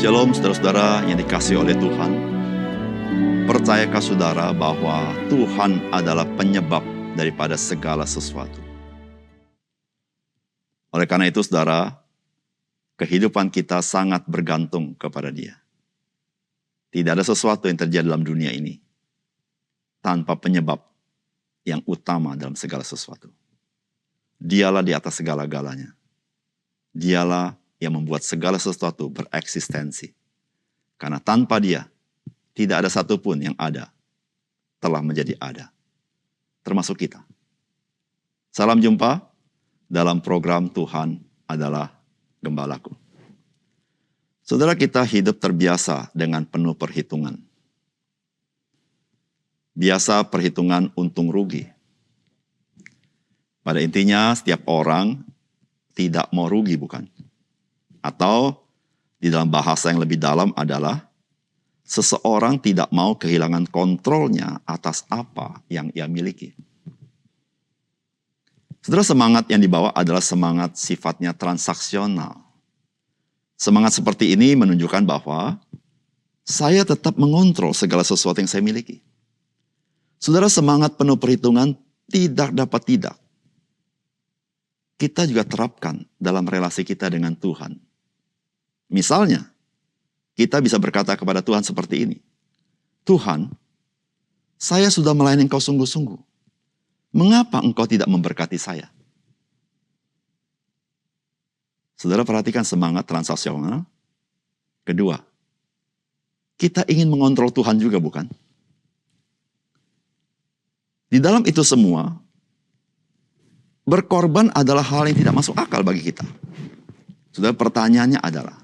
Shalom saudara-saudara yang dikasihi oleh Tuhan. Percayakah saudara bahwa Tuhan adalah penyebab daripada segala sesuatu? Oleh karena itu saudara, kehidupan kita sangat bergantung kepada Dia. Tidak ada sesuatu yang terjadi dalam dunia ini tanpa penyebab yang utama dalam segala sesuatu. Dialah di atas segala-galanya. Dialah yang membuat segala sesuatu bereksistensi. Karena tanpa Dia, tidak ada satupun yang ada, telah menjadi ada. Termasuk kita. Salam jumpa dalam program Tuhan adalah Gembalaku. Saudara, kita hidup terbiasa dengan penuh perhitungan. Biasa perhitungan untung rugi. Pada intinya setiap orang tidak mau rugi, bukan? Atau di dalam bahasa yang lebih dalam adalah seseorang tidak mau kehilangan kontrolnya atas apa yang ia miliki. Saudara, semangat yang dibawa adalah semangat sifatnya transaksional. Semangat seperti ini menunjukkan bahwa saya tetap mengontrol segala sesuatu yang saya miliki. Saudara, semangat penuh perhitungan tidak dapat tidak kita juga terapkan dalam relasi kita dengan Tuhan. Misalnya, kita bisa berkata kepada Tuhan seperti ini. Tuhan, saya sudah melayani Engkau sungguh-sungguh. Mengapa Engkau tidak memberkati saya? Saudara, perhatikan semangat transaksional. Kedua, kita ingin mengontrol Tuhan juga, bukan? Di dalam itu semua, berkorban adalah hal yang tidak masuk akal bagi kita. Saudara, pertanyaannya adalah,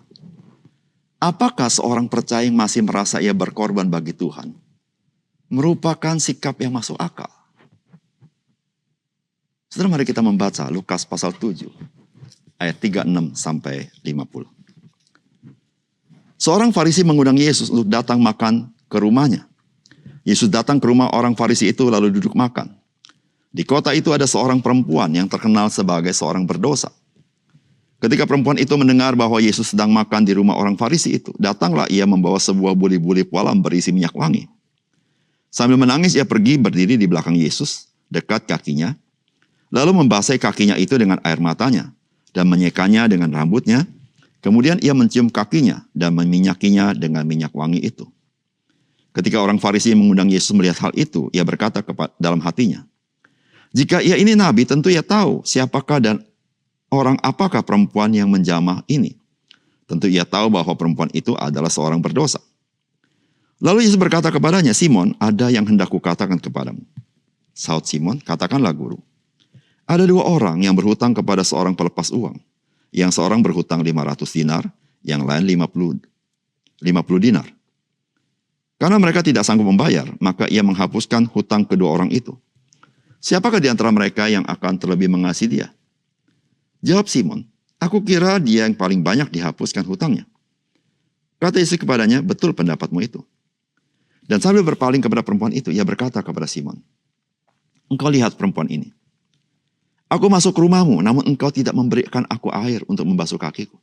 apakah seorang percaya yang masih merasa ia berkorban bagi Tuhan merupakan sikap yang masuk akal? Saudara, mari kita membaca Lukas pasal 7, ayat 36 sampai 50. Seorang Farisi mengundang Yesus untuk datang makan ke rumahnya. Yesus datang ke rumah orang Farisi itu lalu duduk makan. Di kota itu ada seorang perempuan yang terkenal sebagai seorang berdosa. Ketika perempuan itu mendengar bahwa Yesus sedang makan di rumah orang Farisi itu, datanglah ia membawa sebuah buli-buli pualam berisi minyak wangi. Sambil menangis ia pergi berdiri di belakang Yesus, dekat kakinya, lalu membasahi kakinya itu dengan air matanya, dan menyekanya dengan rambutnya. Kemudian ia mencium kakinya dan meminyakinya dengan minyak wangi itu. Ketika orang Farisi mengundang Yesus melihat hal itu, ia berkata dalam hatinya, jika ia ini nabi, tentu ia tahu siapakah dan orang apakah perempuan yang menjamah ini. Tentu ia tahu bahwa perempuan itu adalah seorang berdosa. Lalu Yesus berkata kepadanya, Simon, ada yang hendak kukatakan kepadamu. Saud Simon, katakanlah guru. Ada dua orang yang berhutang kepada seorang pelepas uang. Yang seorang berhutang 500 dinar, yang lain 50 dinar. Karena mereka tidak sanggup membayar, maka ia menghapuskan hutang kedua orang itu. Siapakah di antara mereka yang akan terlebih mengasihi dia? Jawab Simon, aku kira dia yang paling banyak dihapuskan hutangnya. Kata Yesus kepadanya, betul pendapatmu itu. Dan sambil berpaling kepada perempuan itu, ia berkata kepada Simon, engkau lihat perempuan ini. Aku masuk ke rumahmu, namun engkau tidak memberikan aku air untuk membasuh kakiku.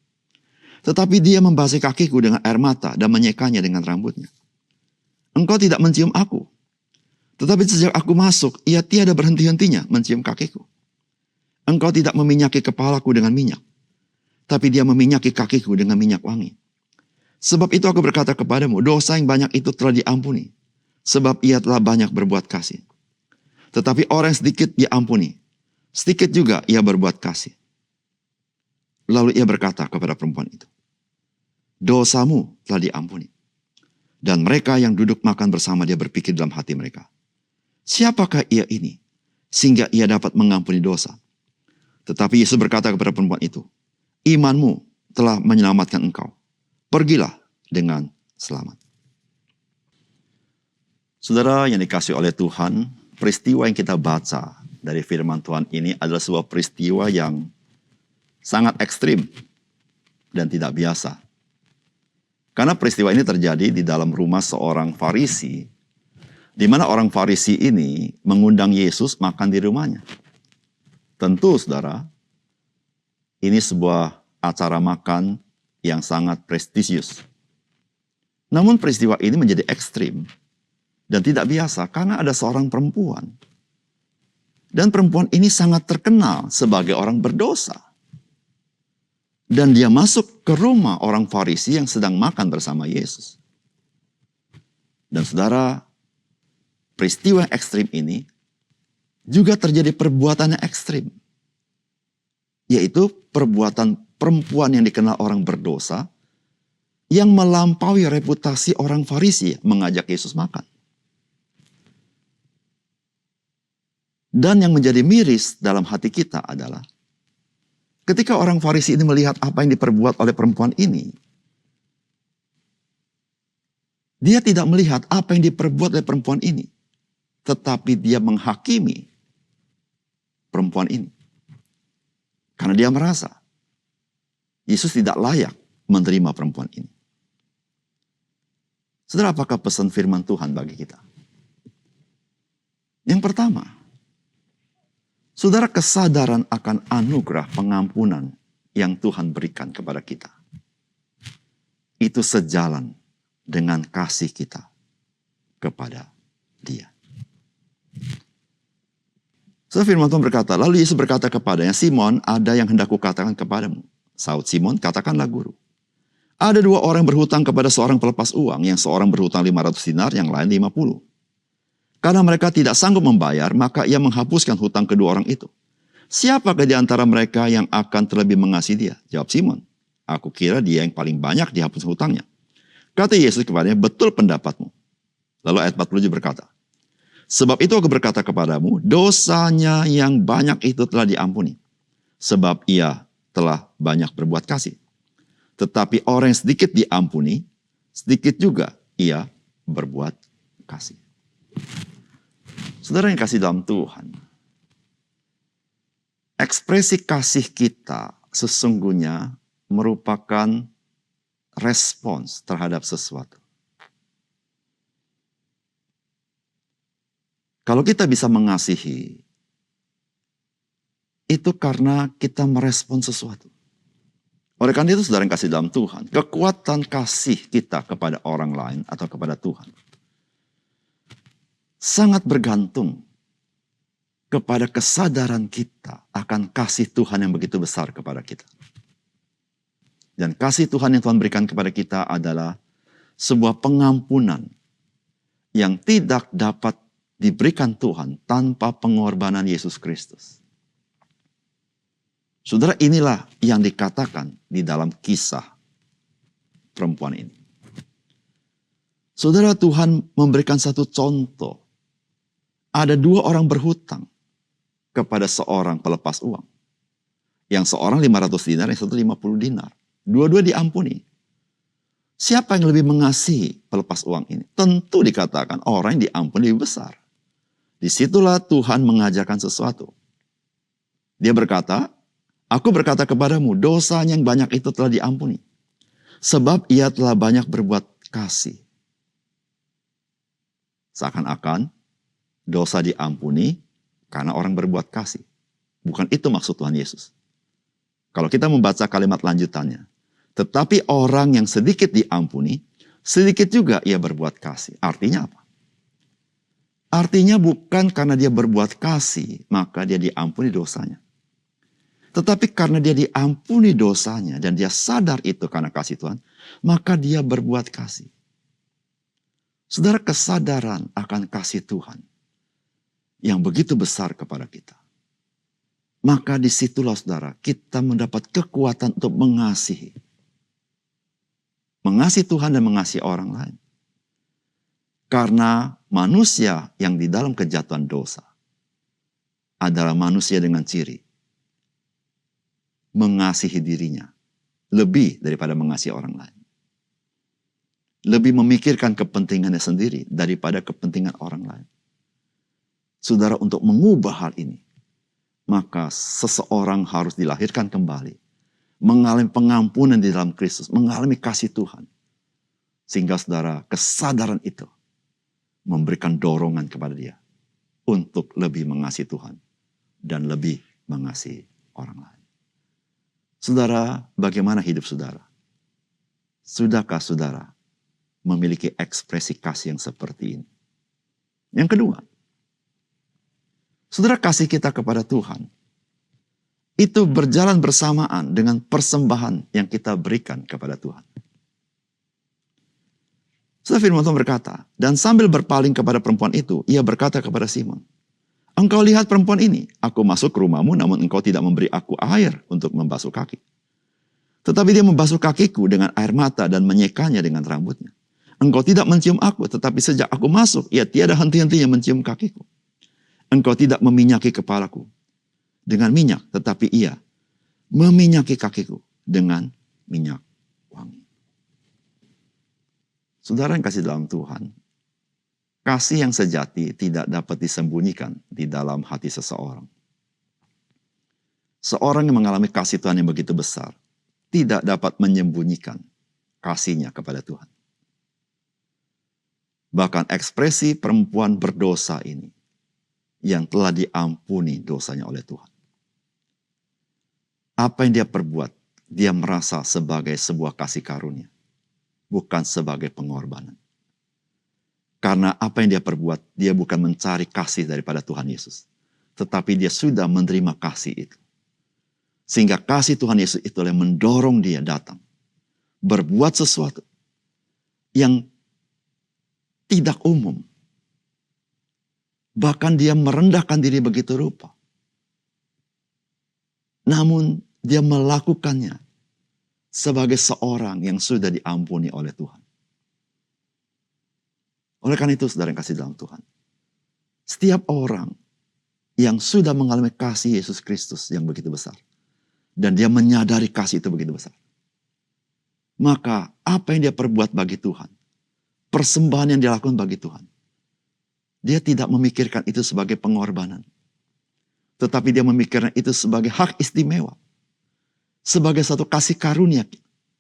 Tetapi dia membasahi kakiku dengan air mata dan menyekanya dengan rambutnya. Engkau tidak mencium aku. Tetapi sejak aku masuk, ia tiada berhenti-hentinya mencium kakiku. Engkau tidak meminyaki kepalaku dengan minyak, tapi dia meminyaki kakiku dengan minyak wangi. Sebab itu aku berkata kepadamu, dosa yang banyak itu telah diampuni, sebab ia telah banyak berbuat kasih. Tetapi orang yang sedikit dia ampuni, sedikit juga ia berbuat kasih. Lalu ia berkata kepada perempuan itu, dosamu telah diampuni. Dan mereka yang duduk makan bersama dia berpikir dalam hati mereka, siapakah ia ini, sehingga ia dapat mengampuni dosa? Tetapi Yesus berkata kepada perempuan itu, imanmu telah menyelamatkan engkau. Pergilah dengan selamat. Saudara yang dikasihi oleh Tuhan, peristiwa yang kita baca dari firman Tuhan ini adalah sebuah peristiwa yang sangat ekstrim dan tidak biasa. Karena peristiwa ini terjadi di dalam rumah seorang Farisi, di mana orang Farisi ini mengundang Yesus makan di rumahnya. Tentu, saudara, ini sebuah acara makan yang sangat prestisius. Namun peristiwa ini menjadi ekstrim dan tidak biasa karena ada seorang perempuan. Dan perempuan ini sangat terkenal sebagai orang berdosa. Dan dia masuk ke rumah orang Farisi yang sedang makan bersama Yesus. Dan saudara, peristiwa ekstrim ini juga terjadi perbuatan yang ekstrim. Yaitu perbuatan perempuan yang dikenal orang berdosa yang melampaui reputasi orang Farisi mengajak Yesus makan. Dan yang menjadi miris dalam hati kita adalah ketika orang Farisi ini melihat apa yang diperbuat oleh perempuan ini, dia tidak melihat apa yang diperbuat oleh perempuan ini, tetapi dia menghakimi perempuan ini. Karena dia merasa Yesus tidak layak menerima perempuan ini. Saudara, apakah pesan firman Tuhan bagi kita? Yang pertama, saudara, kesadaran akan anugerah pengampunan yang Tuhan berikan kepada kita. Itu sejalan dengan kasih kita kepada Dia. Saudara, firman Tuhan berkata, lalu Yesus berkata kepadanya, Simon, ada yang hendak kukatakan kepadamu. Saud Simon, katakanlah guru. Ada dua orang berhutang kepada seorang pelepas uang, yang seorang berhutang 500 dinar, yang lain 50. Karena mereka tidak sanggup membayar, maka ia menghapuskan hutang kedua orang itu. Siapakah di antara mereka yang akan terlebih mengasihi dia? Jawab Simon, aku kira dia yang paling banyak dihapus hutangnya. Kata Yesus kepadanya, betul pendapatmu. Lalu ayat 47 berkata, sebab itu aku berkata kepadamu, dosanya yang banyak itu telah diampuni. Sebab ia telah banyak berbuat kasih. Tetapi orang yang sedikit diampuni, sedikit juga ia berbuat kasih. Saudara yang kasih dalam Tuhan, ekspresi kasih kita sesungguhnya merupakan respons terhadap sesuatu. Kalau kita bisa mengasihi, itu karena kita merespon sesuatu. Oleh karena itu, saudara yang kasih dalam Tuhan, kekuatan kasih kita kepada orang lain atau kepada Tuhan sangat bergantung kepada kesadaran kita akan kasih Tuhan yang begitu besar kepada kita. Dan kasih Tuhan yang Tuhan berikan kepada kita adalah sebuah pengampunan yang tidak dapat diberikan Tuhan tanpa pengorbanan Yesus Kristus. Saudara, inilah yang dikatakan di dalam kisah perempuan ini. Saudara, Tuhan memberikan satu contoh. Ada dua orang berhutang kepada seorang pelepas uang. Yang seorang 500 dinar, yang satu 50 dinar. Dua-dua diampuni. Siapa yang lebih mengasihi pelepas uang ini? Tentu dikatakan orang yang diampuni lebih besar. Disitulah Tuhan mengajarkan sesuatu. Dia berkata, aku berkata kepadamu, dosanya yang banyak itu telah diampuni. Sebab ia telah banyak berbuat kasih. Seakan-akan dosa diampuni karena orang berbuat kasih. Bukan itu maksud Tuhan Yesus. Kalau kita membaca kalimat lanjutannya. Tetapi orang yang sedikit diampuni, sedikit juga ia berbuat kasih. Artinya apa? Artinya bukan karena dia berbuat kasih, maka dia diampuni dosanya. Tetapi karena dia diampuni dosanya dan dia sadar itu karena kasih Tuhan, maka dia berbuat kasih. Saudara, kesadaran akan kasih Tuhan yang begitu besar kepada kita. Maka disitulah saudara, kita mendapat kekuatan untuk mengasihi. Mengasihi Tuhan dan mengasihi orang lain. Karena manusia yang di dalam kejatuhan dosa adalah manusia dengan ciri mengasihi dirinya lebih daripada mengasihi orang lain. Lebih memikirkan kepentingannya sendiri daripada kepentingan orang lain. Saudara, untuk mengubah hal ini, maka seseorang harus dilahirkan kembali, mengalami pengampunan di dalam Kristus, mengalami kasih Tuhan. Sehingga saudara, kesadaran itu memberikan dorongan kepada dia untuk lebih mengasihi Tuhan dan lebih mengasihi orang lain. Saudara, bagaimana hidup saudara? Sudahkah saudara memiliki ekspresi kasih yang seperti ini. Yang kedua, saudara, kasih kita kepada Tuhan itu berjalan bersamaan dengan persembahan yang kita berikan kepada Tuhan. Saudara, firman Tuhan berkata, dan sambil berpaling kepada perempuan itu, ia berkata kepada Simon, engkau lihat perempuan ini, aku masuk ke rumahmu namun engkau tidak memberi aku air untuk membasuh kaki. Tetapi dia membasuh kakiku dengan air mata dan menyekanya dengan rambutnya. Engkau tidak mencium aku, tetapi sejak aku masuk, ia tiada henti-hentinya mencium kakiku. Engkau tidak meminyaki kepalaku dengan minyak, tetapi ia meminyaki kakiku dengan minyak wangi. Saudara yang kasih dalam Tuhan, kasih yang sejati tidak dapat disembunyikan di dalam hati seseorang. Seorang yang mengalami kasih Tuhan yang begitu besar, tidak dapat menyembunyikan kasihnya kepada Tuhan. Bahkan ekspresi perempuan berdosa ini, yang telah diampuni dosanya oleh Tuhan. Apa yang dia perbuat, dia merasa sebagai sebuah kasih karunia, bukan sebagai pengorbanan. Karena apa yang dia perbuat, dia bukan mencari kasih daripada Tuhan Yesus, tetapi dia sudah menerima kasih itu. Sehingga kasih Tuhan Yesus itu yang mendorong dia datang, berbuat sesuatu yang tidak umum. Bahkan dia merendahkan diri begitu rupa. Namun dia melakukannya sebagai seorang yang sudah diampuni oleh Tuhan. Oleh karena itu, saudara yang kasih dalam Tuhan, setiap orang yang sudah mengalami kasih Yesus Kristus yang begitu besar, dan dia menyadari kasih itu begitu besar, maka apa yang dia perbuat bagi Tuhan, persembahan yang dia lakukan bagi Tuhan, dia tidak memikirkan itu sebagai pengorbanan, tetapi dia memikirkan itu sebagai hak istimewa, sebagai satu kasih karunia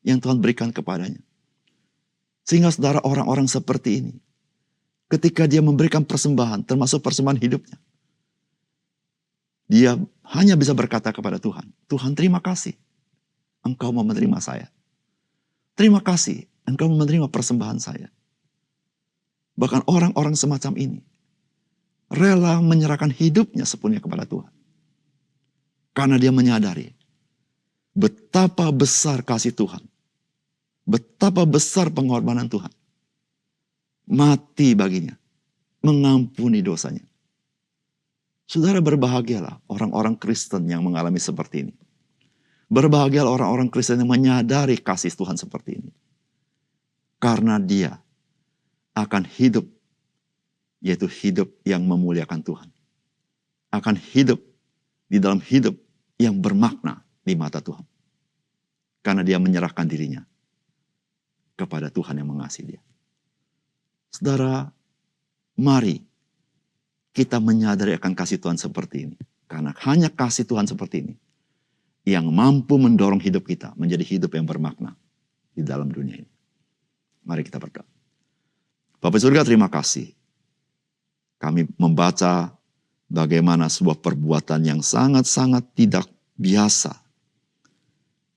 yang Tuhan berikan kepadanya. Sehingga saudara, orang-orang seperti ini, ketika dia memberikan persembahan, termasuk persembahan hidupnya, dia hanya bisa berkata kepada Tuhan, Tuhan terima kasih, Engkau mau menerima saya. Terima kasih, Engkau mau menerima persembahan saya. Bahkan orang-orang semacam ini, rela menyerahkan hidupnya sepenuhnya kepada Tuhan. Karena dia menyadari, betapa besar kasih Tuhan, betapa besar pengorbanan Tuhan. Mati baginya, mengampuni dosanya. Saudara, berbahagialah orang-orang Kristen yang mengalami seperti ini. Berbahagialah orang-orang Kristen yang menyadari kasih Tuhan seperti ini. Karena dia akan hidup, yaitu hidup yang memuliakan Tuhan. Akan hidup di dalam hidup yang bermakna di mata Tuhan. Karena dia menyerahkan dirinya kepada Tuhan yang mengasihi dia. Saudara, mari kita menyadari akan kasih Tuhan seperti ini. Karena hanya kasih Tuhan seperti ini yang mampu mendorong hidup kita menjadi hidup yang bermakna di dalam dunia ini. Mari kita berdoa. Bapa surga, terima kasih. Kami membaca bagaimana sebuah perbuatan yang sangat-sangat tidak biasa.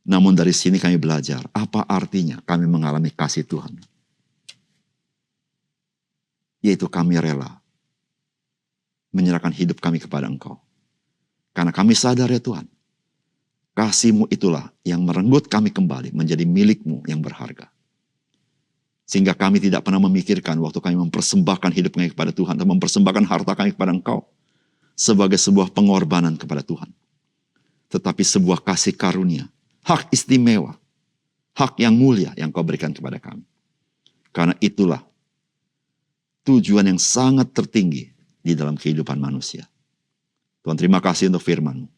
Namun dari sini kami belajar apa artinya kami mengalami kasih Tuhan. Yaitu kami rela menyerahkan hidup kami kepada Engkau. Karena kami sadar ya Tuhan, kasih-Mu itulah yang merenggut kami kembali menjadi milik-Mu yang berharga. Sehingga kami tidak pernah memikirkan waktu kami mempersembahkan hidup kami kepada Tuhan, atau mempersembahkan harta kami kepada Engkau, sebagai sebuah pengorbanan kepada Tuhan. Tetapi sebuah kasih karunia, hak istimewa, hak yang mulia yang Kau berikan kepada kami. Karena itulah tujuan yang sangat tertinggi di dalam kehidupan manusia. Tuhan, terima kasih untuk firman-Mu.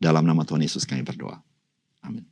Dalam nama Tuhan Yesus kami berdoa. Amin.